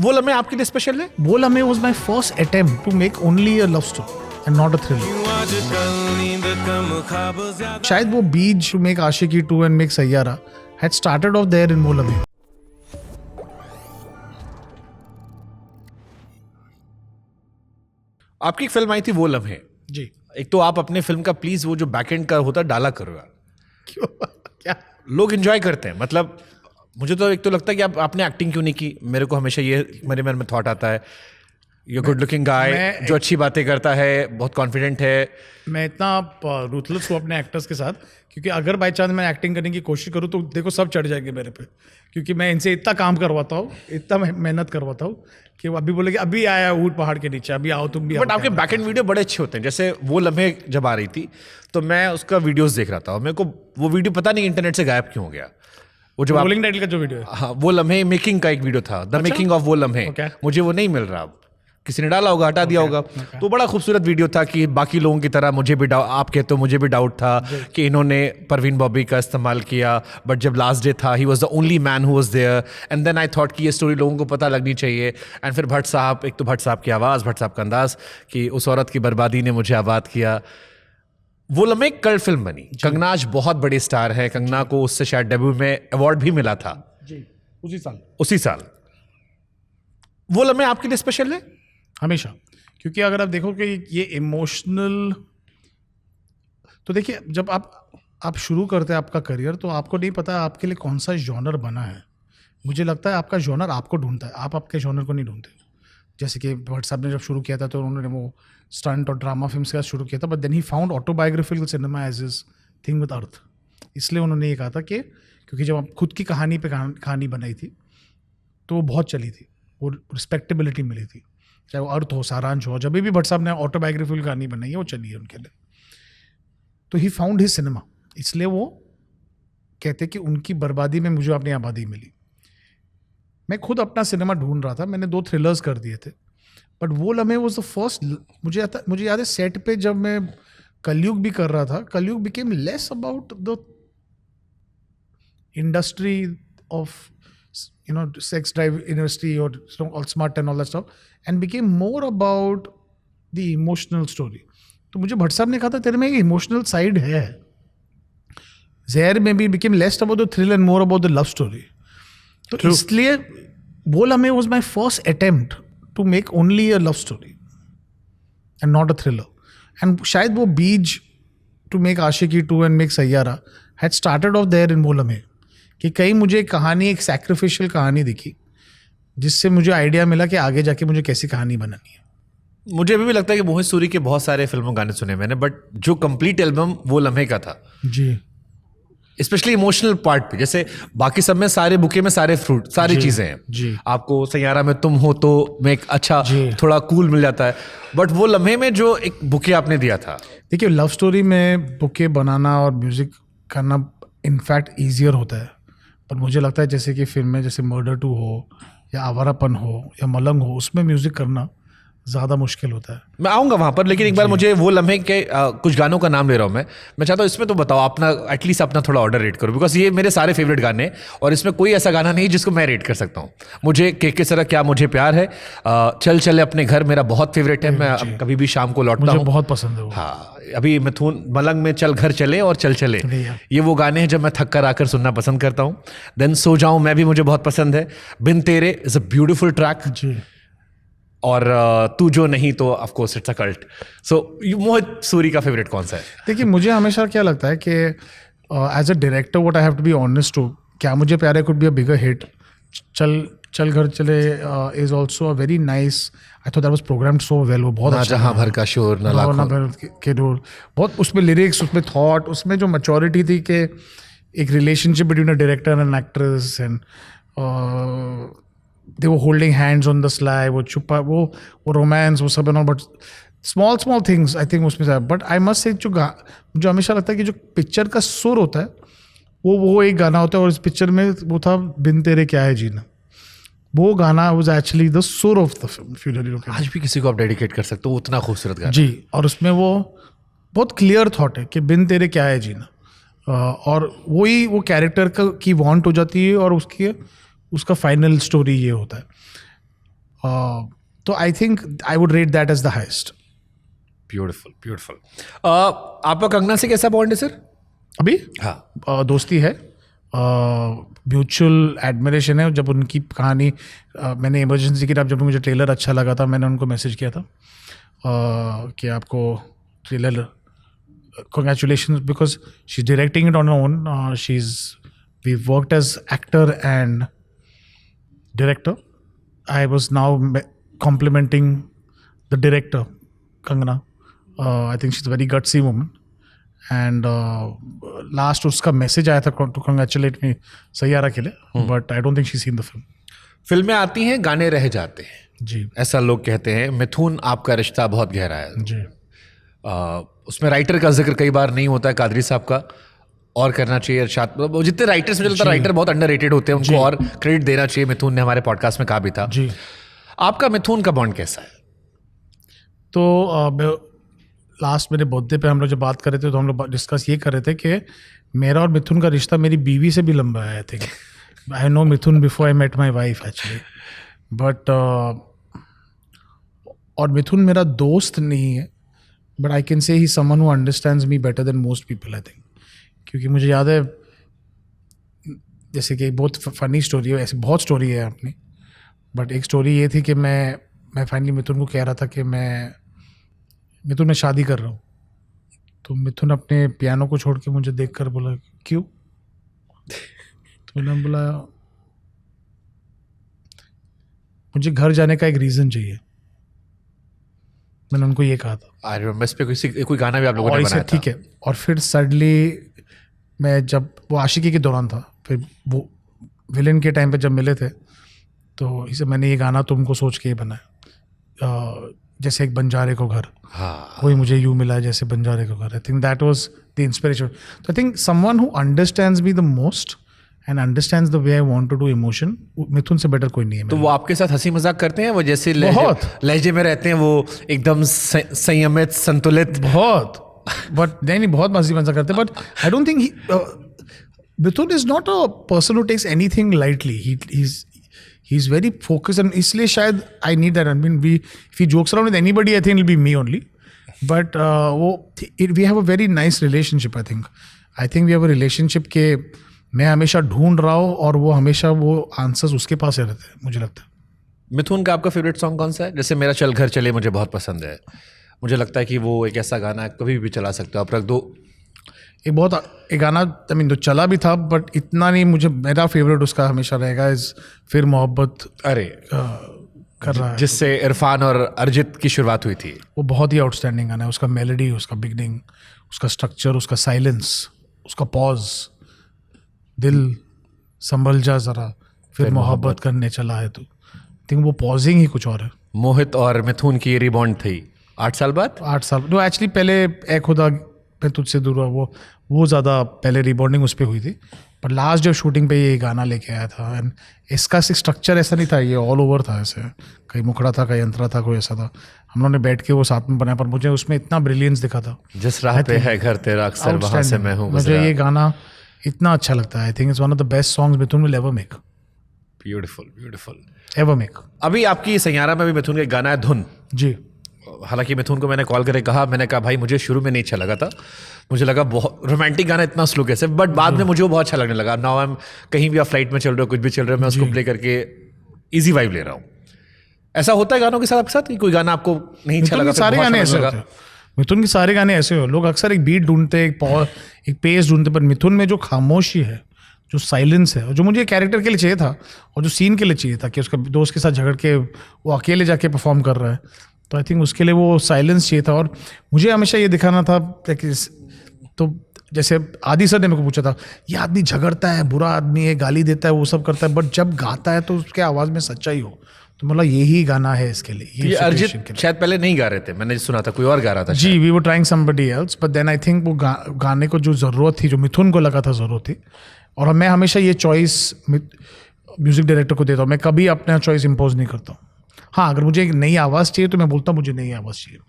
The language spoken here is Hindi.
वो लम्हे आपके लिए स्पेशल है? वो लम्हे was my first attempt to make only a love story and not a thriller. शायद वो बीज to make Aashiqui 2 and make Saiyaara had started off there in वो लम्हे. आपकी एक फिल्म आई थी वो लम्हे जी. एक तो आप अपने फिल्म का प्लीज वो जो बैक एंड का होता है डाला करो यार. क्यों? क्या? लोग एंजॉय करते हैं. मतलब मुझे तो एक तो लगता है कि आपने एक्टिंग क्यों नहीं की. मेरे को हमेशा ये मेरे मन में थॉट आता है यू गुड लुकिंग गाय जो अच्छी बातें करता है, बहुत कॉन्फिडेंट है. मैं इतना रूथलेस हूँ अपने एक्टर्स के साथ, क्योंकि अगर बाई चांस मैं एक्टिंग करने की कोशिश करूँ तो देखो सब चढ़ जाएंगे मेरे पे, क्योंकि मैं इनसे इतना काम करवाता हूँ, इतना मेहनत करवाता हूँ कि वो अभी बोलेगे अभी आया ऊँट पहाड़ के नीचे, अभी आओ तुम भी. बट आपके बैक एंड वीडियो बड़े अच्छे होते हैं. जैसे वो लम्हे जब आ रही थी तो मैं उसका वीडियोस देख रहा था और मेरे को वो वीडियो पता नहीं इंटरनेट से गायब क्यों हो गया. वो जो रोलिंग टाइटल का जो वीडियो है, हाँ वो लम्हे मेकिंग का एक वीडियो था, द मेकिंग ऑफ वो लम्हे. मुझे वो नहीं मिल रहा, अब किसी ने डाला होगा, हटा दिया होगा. तो बड़ा खूबसूरत वीडियो था कि बाकी लोगों की तरह मुझे भी आप कहते हो मुझे भी डाउट था कि इन्होंने परवीन बॉबी का इस्तेमाल किया, बट जब लास्ट डे था he was the only man who was there. And then I thought कि ये स्टोरी लोगों को पता लगनी चाहिए. एंड फिर भट्ट साहब, एक तो भट्ट साहब की आवाज़, भट्ट साहब का अंदाज कि उस औरत की बर्बादी ने मुझे आबाद किया. वो लम्हे एक कल्ट फिल्म बनी. कंगना आज बहुत बड़ी स्टार है. कंगना को उससे शायद डेब्यू में अवार्ड भी मिला था जी उसी साल. वो लम्हे आपके लिए स्पेशल है? हमेशा. क्योंकि अगर आप देखो कि ये इमोशनल, तो देखिए जब आप शुरू करते हैं आपका करियर तो आपको नहीं पता आपके लिए कौन सा जॉनर बना है. मुझे लगता है आपका जॉनर आपको ढूंढता है, आप आपके जॉनर को नहीं ढूंढते. जैसे कि भट्ट साहब ने जब शुरू किया था तो उन्होंने वो स्टंट और ड्रामा फिल्म के साथ शुरू किया था, but then he found autobiographical cinema as is thing with earth. इसलिए उन्होंने ये कहा था कि क्योंकि जब आप खुद की कहानी पे कहानी बनाई थी तो वो बहुत चली थी, वो रिस्पेक्टेबिलिटी मिली थी. चाहे वो अर्थ हो, सारांश हो, जब भी भट्ट साहब ने ऑटोबायोग्राफिकल कहानी बनाई है वो चली है उनके लिए. तो ही फाउंड हिज सिनेमा, इसलिए वो कहते कि उनकी बर्बादी में मुझे अपनी आबादी मिली. मैं खुद अपना सिनेमा ढूंढ रहा था, मैंने 2 थ्रिलर्स कर दिए थे, बट वो लम्हे वॉज द फर्स्ट. मुझे याद है सेट पे जब मैं कलयुग भी कर रहा था, कलयुग became less about the industry of sex drive industry or all smart and all that stuff, and became more about the emotional story. तो मुझे भट्ट साहब ने कहा था तेरे में एक इमोशनल साइड है. ज़हर में भी became less about the thrill and more about the love story. तो इसलिए वो लम्हे was my first attempt to make only a love story and not a thriller. And शायद वो बीज to make Aashiqui 2 and make Saiyaara had started off there in वो लम्हे, कि कहीं मुझे कहानी एक सैक्रिफिशियल कहानी दिखी जिससे मुझे आइडिया मिला कि आगे जाके मुझे कैसी कहानी बनानी है. मुझे अभी भी लगता है कि मोहित सूरी के बहुत सारे फिल्मों गाने सुने मैंने, बट जो कंप्लीट एल्बम वो लम्हे का था जी, स्पेशली इमोशनल पार्ट पे. जैसे बाकी सब में सारे बुके में सारे फ्रूट सारी चीजें हैं जी. आपको सैयारा में तुम हो तो में एक अच्छा थोड़ा कूल मिल जाता है, बट वो लम्हे में जो एक बुके आपने दिया था. देखिए लव स्टोरी में बुके बनाना और म्यूजिक करना इनफैक्ट ईजियर होता है, पर मुझे लगता है जैसे कि फिल्म में जैसे मर्डर 2 हो या आवारापन हो या मलंग हो, उसमें म्यूजिक करना ज़्यादा मुश्किल होता है. मैं आऊँगा वहाँ पर, लेकिन एक बार मुझे वो लम्हे के कुछ गानों का नाम ले रहा हूँ मैं चाहता हूँ इसमें तो बताओ अपना, एटलीस्ट अपना थोड़ा ऑर्डर रेट करो, बिकॉज ये मेरे सारे फेवरेट गाने और इसमें कोई ऐसा गाना नहीं जिसको मैं रेट कर सकता हूँ. मुझे के सर क्या मुझे प्यार है, चल चले अपने घर मेरा बहुत फेवरेट है, मैं कभी भी शाम को लौटता हूँ, मुझे बहुत पसंद है वो. हाँ अभी मिथुन मलंग में चल घर चले और चल चले, ये वो गाने हैं जब मैं थक कर आकर सुनना पसंद करता हूँ. देन सो जाऊँ मैं भी मुझे बहुत पसंद है. Bin Tere is a beautiful track जी. और तू जो नहीं तो of course it's a cult. So Mohit Suri का फेवरेट कौन सा है? देखिए मुझे हमेशा क्या लगता है कि as a director what I have to be honest to, क्या मुझे प्यार है could be a bigger hit. Chal Ghar Chale is also a very nice. I thought that was programmed so well. वो बहुत अच्छा, जहां भर का शोर ना लाखों के डोर, बहुत उसमें लिरिक्स, उसमें थॉट, उसमें जो मैच्योरिटी थी कि एक relationship between a director and actress, and they were holding hands on the sly, वो छुपा वो रोमांस वो सब, but small things I think उसमें था. बट आई मस्ट से मुझे हमेशा लगता है कि जो पिक्चर का सुर होता है वो एक गाना होता है, और इस पिक्चर में वो था बिन तेरे क्या है जीना. वो गाना वाज एक्चुअली द सुर ऑफ द फिल्म. आज भी किसी को आप डेडिकेट कर सकते हो, उतना खूबसूरत गाना जी. और उसमें वो बहुत क्लियर थॉट है कि बिन तेरे क्या है जीना, और वही वो कैरेक्टर की वांट हो जाती है और उसका फाइनल स्टोरी ये होता है. तो I think I would rate that as the highest. Beautiful beautiful. आपका कंगना से कैसा बॉन्ड है सर? अभी हाँ, दोस्ती है, म्यूचुअल एडमिरेशन है. जब उनकी कहानी मैंने इमरजेंसी की टाइम जब मुझे ट्रेलर अच्छा लगा था, मैंने उनको मैसेज किया था कि आपको trailer congratulations because she's directing it on her own. We've worked as actor and director. I was now complimenting the director, Kangana. I think she's a very gutsy woman. And last उसका मैसेज आया था to congratulate me सैयारा के लिए, but I don't think she's seen the film. फिल्में आती हैं, गाने रह जाते हैं जी. ऐसा लोग कहते हैं. मिथुन आपका रिश्ता बहुत गहरा है जी. उसमें राइटर का जिक्र कई बार नहीं होता है, कादरी साहब का, और करना चाहिए. इरशाद, जितने राइटर्स मुझे लगता है राइटर बहुत अंडररेटेड होते हैं, उनको और क्रेडिट देना चाहिए. मिथुन ने हमारे पॉडकास्ट में कहा भी था. जी. आपका मिथुन का बॉन्ड कैसा है? तो लास्ट मेरे बर्थडे पे हम लोग जब बात कर रहे थे तो हम लोग डिस्कस ये कर रहे थे कि मेरा और मिथुन का रिश्ता मेरी बीवी से भी लंबा है. I think I know Mithun before I met my wife actually. But और मिथुन मेरा दोस्त नहीं है, but I can say he someone who understands me better than most people I think. क्योंकि मुझे याद है, जैसे कि बहुत फनी स्टोरी है, ऐसी बहुत स्टोरी है अपनी, बट एक स्टोरी ये थी कि मैं फाइनली मिथुन को कह रहा था कि मिथुन मैं शादी कर रहा हूँ. तो मिथुन अपने पियानो को छोड़ के मुझे देख कर बोला क्यों? तो मैंने बोला मुझे घर जाने का एक रीज़न चाहिए. मैंने उनको ये कहा था. इस पे कोई गाना भी आप लोगों ने बनाया था. ठीक है. और फिर सडनली मैं जब वो आशिकी के दौरान था, फिर वो विलेन के टाइम पे जब मिले थे, तो इसे मैंने ये गाना तुमको सोच के ही बनाया, जैसे एक बंजारे को घर. हाँ, कोई मुझे यूं मिला जैसे बंजारे को घर. I think that was the inspiration. तो I think someone who understands me the most and understands the way I want to do emotion, Mithun से बेटर कोई नहीं है. तो वो आपके साथ हंसी मजाक करते हैं, वो जैसे लहजे में रहते हैं, वो एकदम संयमित संतुलित? बहुत. बट नहीं बहुत मस्ती मजाक करते. But I don't think Mithun is not a person who takes anything lightly. He's very focused, and इसलिए शायद I need that. I mean, if he jokes around with anybody, I think it'll be me only. But we have a very nice relationship. I think we have a relationship के मैं हमेशा ढूंढ रहा हूँ और वो हमेशा वो आंसर्स उसके पास रहते हैं, मुझे लगता है. मिथुन का आपका फेवरेट सॉन्ग कौन सा है? जैसे मेरा चल घर चले मुझे बहुत पसंद है. मुझे लगता है कि वो एक ऐसा गाना है कभी भी चला सकते हो आप, रख दो. एक गाना आई मीन तो चला भी था, बट इतना नहीं. मुझे मेरा फेवरेट उसका हमेशा रहेगा इस फिर मोहब्बत. अरे कर रहा है, जिससे इरफान और अरिजीत की शुरुआत हुई थी. वो बहुत ही आउटस्टैंडिंग गाना है. उसका मेलोडी, उसका बिगनिंग, उसका स्ट्रक्चर, उसका साइलेंस, उसका पॉज, दिल संभल जा जरा फिर मोहब्बत करने चला है तू. आई थिंक वो पॉजिंग ही कुछ और है. मोहित और मिथुन की रिबॉन्ड थी 8 साल बाद. 8 साल नो एक्चुअली पहले ए खुदा मैं तुझसे दूर हुआ, वो ज़्यादा पहले रिबॉन्डिंग उस पर हुई थी. पर लास्ट जब शूटिंग पे ये गाना लेके आया था, एंड इसका स्ट्रक्चर ऐसा नहीं था, ये ऑल ओवर था. ऐसे कहीं मुखड़ा था, कहीं अंतरा था, कोई ऐसा था. हम लोगों ने बैठ के वो साथ में बनाया, पर मुझे उसमें इतना ब्रिलियंस दिखा था. जिस राह पे है घर तेरा अक्सर वहाँ से मैं हूँ. मुझे ये गाना इतना अच्छा लगता है. I think it's one of the best songs Mithun will ever make. Beautiful beautiful. Ever make. अभी आपकी सैयारा में भी मिथुन का एक गाना है धुन. जी. हालांकि मिथुन को मैंने कॉल करके कहा, मैंने कहा भाई मुझे शुरू में नहीं अच्छा लगा था, मुझे लगा बहुत रोमांटिक गाना इतना स्लो कैसे, बट बाद में मुझे वो बहुत अच्छा लगने लगा. नाउ आई एम कहीं भी आप फ्लाइट में चल रहे हो, कुछ भी चल रहे हो, मैं उसको प्ले करके इजी वाइब ले रहा हूँ. ऐसा होता है गानों के साथ आपके साथ? कोई गाना आपको नहीं अच्छा लगा? सारे गाने ऐसे होते हैं. मिथुन के सारे गाने ऐसे हो. लोग अक्सर एक बीट ढूंढते हैं, एक पेस ढूंढते, पर मिथुन में जो खामोशी है, जो साइलेंस है, जो मुझे कैरेक्टर के लिए चाहिए था और जो सीन के लिए चाहिए था कि उसका दोस्त के साथ झगड़ के वो अकेले जाके परफॉर्म कर रहा है, तो आई थिंक उसके लिए वो साइलेंस चाहिए था. और मुझे हमेशा ये दिखाना था कि तो जैसे आदि सर ने मेरे को पूछा था, ये आदमी झगड़ता है, बुरा आदमी है, गाली देता है, वो सब करता है, बट जब गाता है तो उसके आवाज़ में सच्चाई हो. तो मतलब यही गाना है इसके लिए. ये अरिजीत शायद पहले नहीं गा रहे थे, मैंने सुना था कोई और गा रहा था. जी, we were trying somebody else, but then I think वो गाने को जो ज़रूरत थी, जो मिथुन को लगा था ज़रूरत थी. और मैं हमेशा ये चॉइस म्यूज़िक डायरेक्टर को देता हूँ. मैं कभी अपना चॉइस इम्पोज नहीं करता हूँ. हाँ, अगर मुझे एक नई आवाज़ चाहिए तो मैं बोलता हूँ मुझे नई आवाज़ चाहिए.